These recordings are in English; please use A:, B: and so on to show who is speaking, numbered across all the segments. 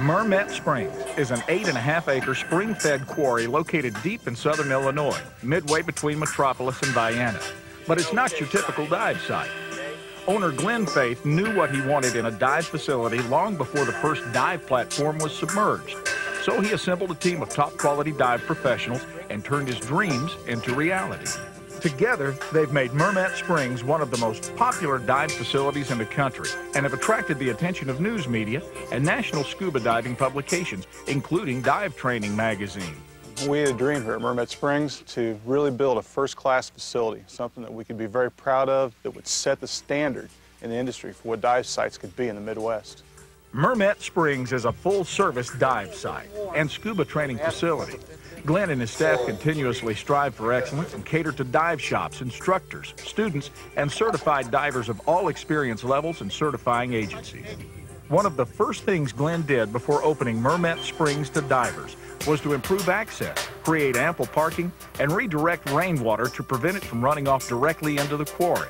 A: Mermet Springs is an 8.5-acre spring-fed quarry located deep in southern Illinois, midway between Metropolis and Vienna. But it's not your typical dive site. Owner Glenn Faith knew what he wanted in a dive facility long before the first dive platform was submerged. So he assembled a team of top-quality dive professionals and turned his dreams into reality. Together, they've made Mermet Springs one of the most popular dive facilities in the country and have attracted the attention of news media and national scuba diving publications, including Dive Training magazine.
B: We had a dream here at Mermet Springs to really build a first-class facility, something that we could be very proud of, that would set the standard in the industry for what dive sites could be in the Midwest.
A: Mermet Springs is a full-service dive site and scuba training facility. Glenn and his staff continuously strive for excellence and cater to dive shops, instructors, students, and certified divers of all experience levels and certifying agencies. One of the first things Glenn did before opening Mermet Springs to divers was to improve access, create ample parking, and redirect rainwater to prevent it from running off directly into the quarry.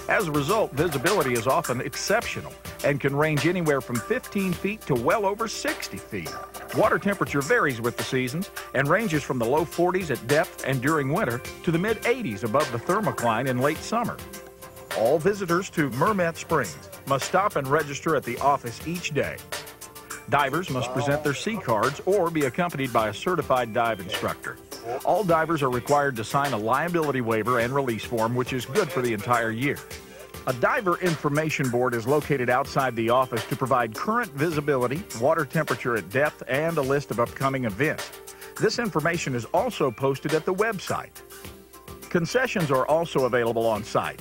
A: As a result, visibility is often exceptional and can range anywhere from 15 feet to well over 60 feet. Water temperature varies with the seasons and ranges from the low 40s at depth and during winter to the mid-80s above the thermocline in late summer. All visitors to Mermet Springs must stop and register at the office each day. Divers must present their sea cards or be accompanied by a certified dive instructor. All divers are required to sign a liability waiver and release form, which is good for the entire year. A diver information board is located outside the office to provide current visibility, water temperature at depth, and a list of upcoming events. This information is also posted at the website. Concessions are also available on site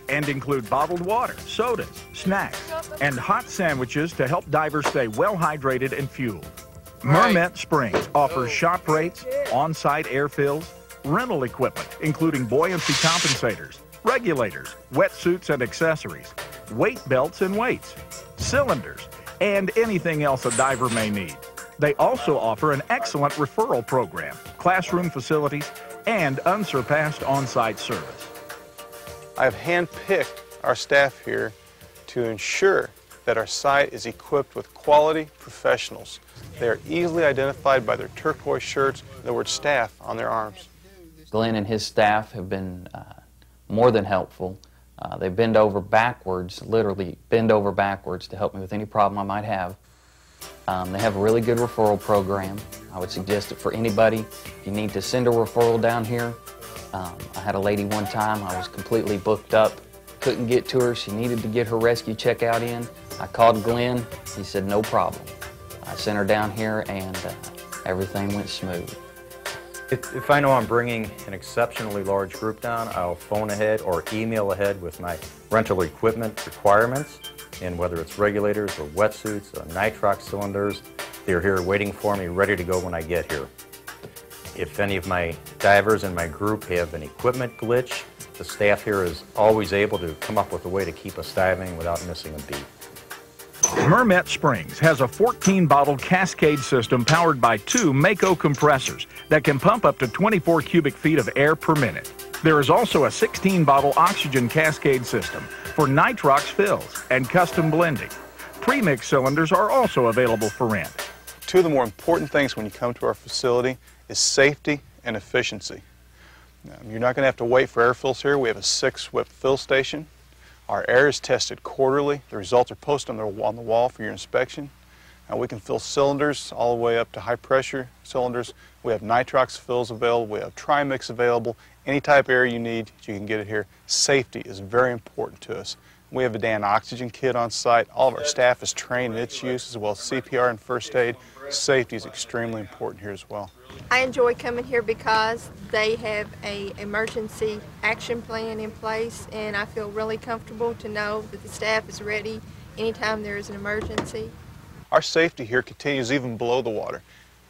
A: and include bottled water, sodas, snacks, and hot sandwiches to help divers stay well hydrated and fueled. Mermet Springs offers shop rates, on-site air fills, rental equipment, including buoyancy compensators, regulators, wetsuits and accessories, weight belts and weights, cylinders, and anything else a diver may need. They also offer an excellent referral program, classroom facilities, and unsurpassed on-site service.
B: I have handpicked our staff here to ensure that our site is equipped with quality professionals. They are easily identified by their turquoise shirts and the word staff on their arms.
C: Glenn and his staff have been more than helpful. They bend over backwards, literally bend over backwards to help me with any problem I might have. They have a really good referral program. I would suggest it for anybody. If you need to send a referral down here. I had a lady one time, I was completely booked up, couldn't get to her. She needed to get her rescue checkout in. I called Glenn. He said, no problem. I sent her down here and everything went smooth.
D: If I know I'm bringing an exceptionally large group down, I'll phone ahead or email ahead with my rental equipment requirements, and whether it's regulators or wetsuits or nitrox cylinders, they're here waiting for me, ready to go when I get here. If any of my divers in my group have an equipment glitch, the staff here is always able to come up with a way to keep us diving without missing a beat.
A: Mermet Springs has a 14-bottle cascade system powered by 2 Mako compressors that can pump up to 24 cubic feet of air per minute. There is also a 16-bottle oxygen cascade system for nitrox fills and custom blending. Premix cylinders are also available for rent.
B: 2 of the more important things when you come to our facility is safety and efficiency. You're not going to have to wait for air fills here. We have a 6-whip fill station. Our air is tested quarterly. The results are posted on the wall for your inspection. We can fill cylinders all the way up to high pressure cylinders. We have nitrox fills available. We have trimix available. Any type of air you need, you can get it here. Safety is very important to us. We have a Dan oxygen kit on site. All of our staff is trained in its use, as well as CPR and first aid. Safety is extremely important here as well.
E: I enjoy coming here because they have an emergency action plan in place, and I feel really comfortable to know that the staff is ready anytime there is an emergency.
B: Our safety here continues even below the water.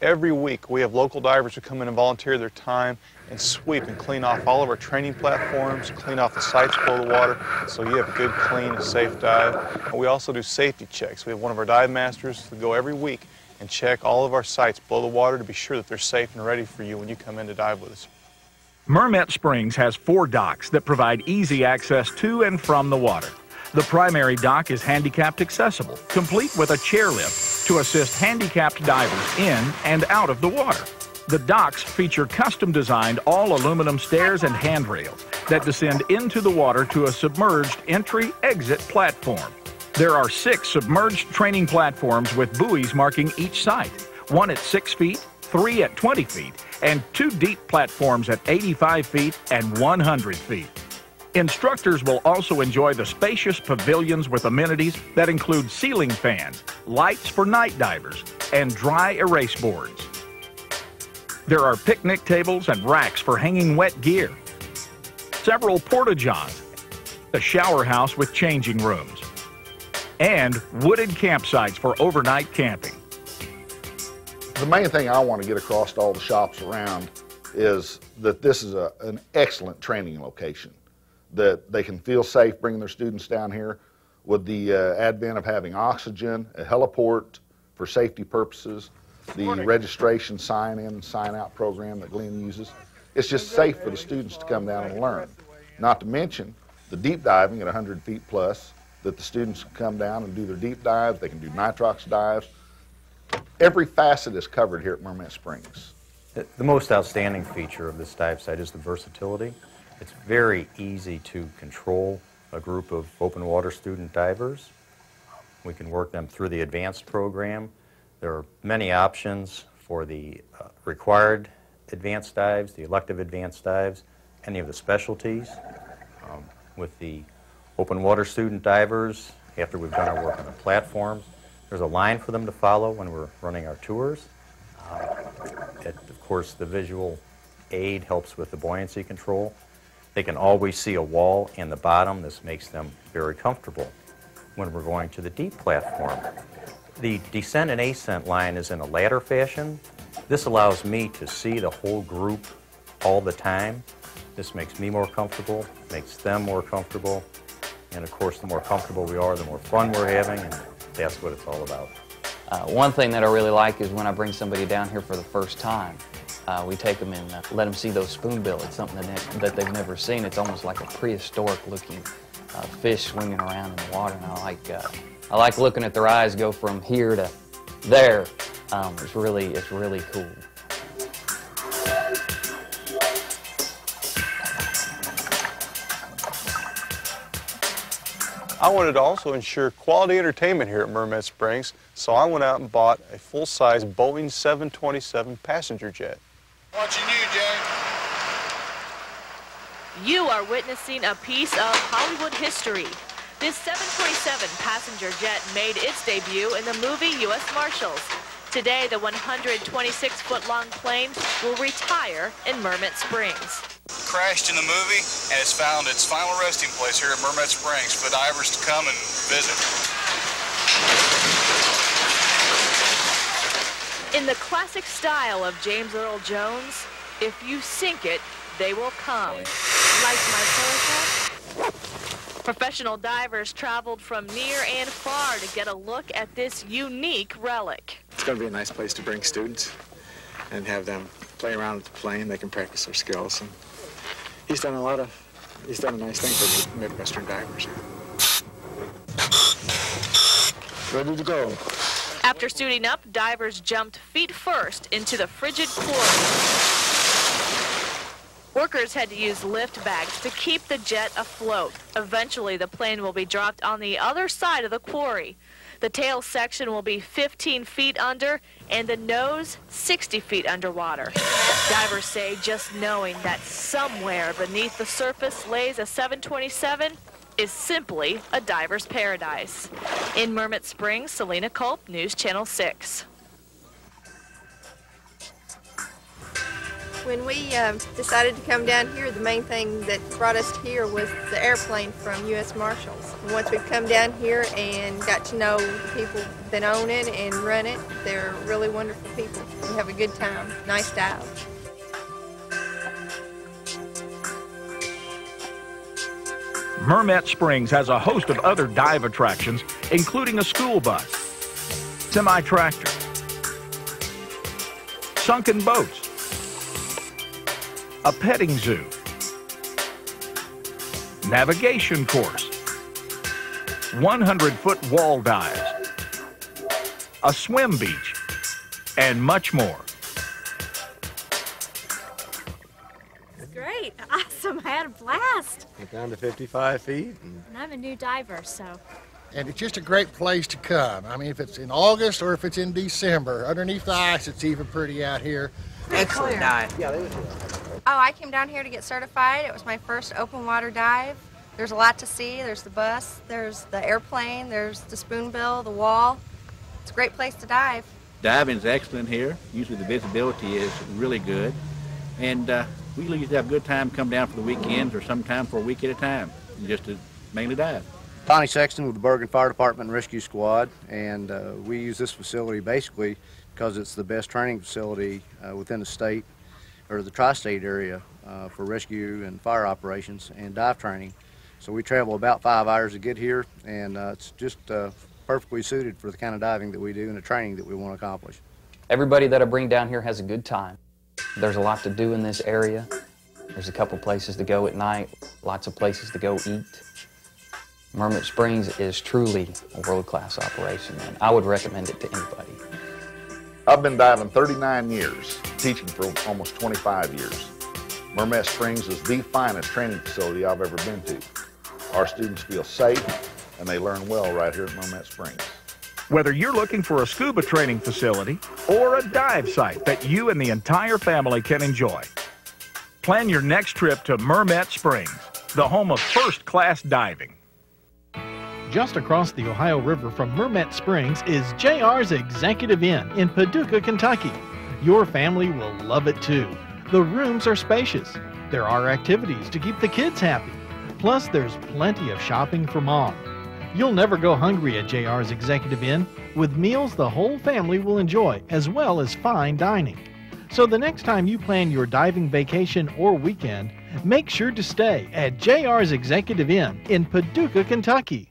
B: Every week we have local divers who come in and volunteer their time and sweep and clean off all of our training platforms, clean off the sites below the water, so you have a good, clean, and safe dive. And we also do safety checks. We have one of our dive masters who go every week and check all of our sites below the water to be sure that they're safe and ready for you when you come in to dive with us.
A: Mermet Springs has 4 docks that provide easy access to and from the water. The primary dock is handicapped accessible, complete with a chairlift to assist handicapped divers in and out of the water. The docks feature custom-designed all-aluminum stairs and handrails that descend into the water to a submerged entry-exit platform. There are 6 submerged training platforms with buoys marking each site, 1 at 6 feet, 3 at 20 feet, and 2 deep platforms at 85 feet and 100 feet. Instructors will also enjoy the spacious pavilions with amenities that include ceiling fans, lights for night divers, and dry erase boards. There are picnic tables and racks for hanging wet gear, several porta-johns, a shower house with changing rooms, and wooded campsites for overnight camping.
F: The main thing I want to get across to all the shops around is that this is an excellent training location, that they can feel safe bringing their students down here with the advent of having oxygen, a heliport for safety purposes, the registration sign-in, sign-out program that Glenn uses. It's just safe for the students to come down and learn. Not to mention the deep diving at 100 feet plus, that the students can come down and do their deep dives. They can do nitrox dives. Every facet is covered here at Mermet Springs.
D: The most outstanding feature of this dive site is the versatility. It's very easy to control a group of open water student divers. We can work them through the advanced program. There are many options for the required advanced dives, the elective advanced dives, any of the specialties. With the open water student divers, after we've done our work on the platforms, there's a line for them to follow when we're running our tours. Of course, the visual aid helps with the buoyancy control. They can always see a wall in the bottom. This makes them very comfortable when we're going to the deep platform. The descent and ascent line is in a ladder fashion. This allows me to see the whole group all the time. This makes me more comfortable, makes them more comfortable, and of course the more comfortable we are, the more fun we're having, and that's what it's all about.
C: One thing that I really like is when I bring somebody down here for the first time, we take them and let them see those spoonbill. It's something that they've never seen. It's almost like a prehistoric looking fish swimming around in the water, and I like looking at their eyes go from here to there. It's really cool.
B: I wanted to also ensure quality entertainment here at Mermet Springs, so I went out and bought a full-size Boeing 727 passenger jet.
G: What you need, Jay?
H: You are witnessing a piece of Hollywood history. This 727 passenger jet made its debut in the movie U.S. Marshals. Today, the 126-foot-long plane will retire in Mermet Springs.
G: Crashed in the movie and has found its final resting place here at Mermet Springs for the divers to come and visit.
H: In the classic style of James Earl Jones, if you sink it, they will come. Like my photograph? Professional divers traveled from near and far to get a look at this unique relic.
I: It's going to be a nice place to bring students and have them play around with the plane. They can practice their skills. And he's done a nice thing for the Midwestern divers. Ready to go.
H: After suiting up, divers jumped feet first into the frigid quarry. Workers had to use lift bags to keep the jet afloat. Eventually, the plane will be dropped on the other side of the quarry. The tail section will be 15 feet under and the nose 60 feet underwater. Divers say just knowing that somewhere beneath the surface lays a 727 is simply a diver's paradise. In Mermet Springs, Selena Culp, News Channel 6.
E: When we decided to come down here, the main thing that brought us here was the airplane from U.S. Marshals. And once we've come down here and got to know the people that own it and run it, they're really wonderful people. We have a good time. Nice dive.
A: Mermet Springs has a host of other dive attractions, including a school bus, semi-tractor, sunken boats, a petting zoo, navigation course, 100-foot wall dives, a swim beach, and much more.
J: Great, awesome, I had a blast.
K: Went down to 55 feet.
J: And I'm a new diver, so.
L: And it's just a great place to come. I mean, if it's in August or if it's in December, underneath the ice, it's even pretty out here.
M: Excellent dive.
E: Oh, I came down here to get certified. It was my first open water dive. There's a lot to see. There's the bus, there's the airplane, there's the spoonbill, the wall. It's a great place to dive.
N: Diving is excellent here. Usually the visibility is really good. And we usually have a good time come down for the weekends or sometime for a week at a time, just to mainly dive.
K: Tony Sexton with the Bergen Fire Department and Rescue Squad, and we use this facility basically because it's the best training facility within the state or the tri-state area for rescue and fire operations and dive training. So we travel about 5 hours to get here, and it's just perfectly suited for the kind of diving that we do and the training that we want to accomplish.
C: Everybody that I bring down here has a good time. There's a lot to do in this area. There's a couple places to go at night, lots of places to go eat. Mermet Springs is truly a world-class operation, and I would recommend it to anybody.
F: I've been diving 39 years, teaching for almost 25 years. Mermet Springs is the finest training facility I've ever been to. Our students feel safe, and they learn well right here at Mermet Springs.
A: Whether you're looking for a scuba training facility or a dive site that you and the entire family can enjoy, plan your next trip to Mermet Springs, the home of first-class diving.
O: Just across the Ohio River from Mermet Springs is JR's Executive Inn in Paducah, Kentucky. Your family will love it too. The rooms are spacious. There are activities to keep the kids happy. Plus, there's plenty of shopping for mom. You'll never go hungry at JR's Executive Inn, with meals the whole family will enjoy, as well as fine dining. So the next time you plan your diving vacation or weekend, make sure to stay at JR's Executive Inn in Paducah, Kentucky.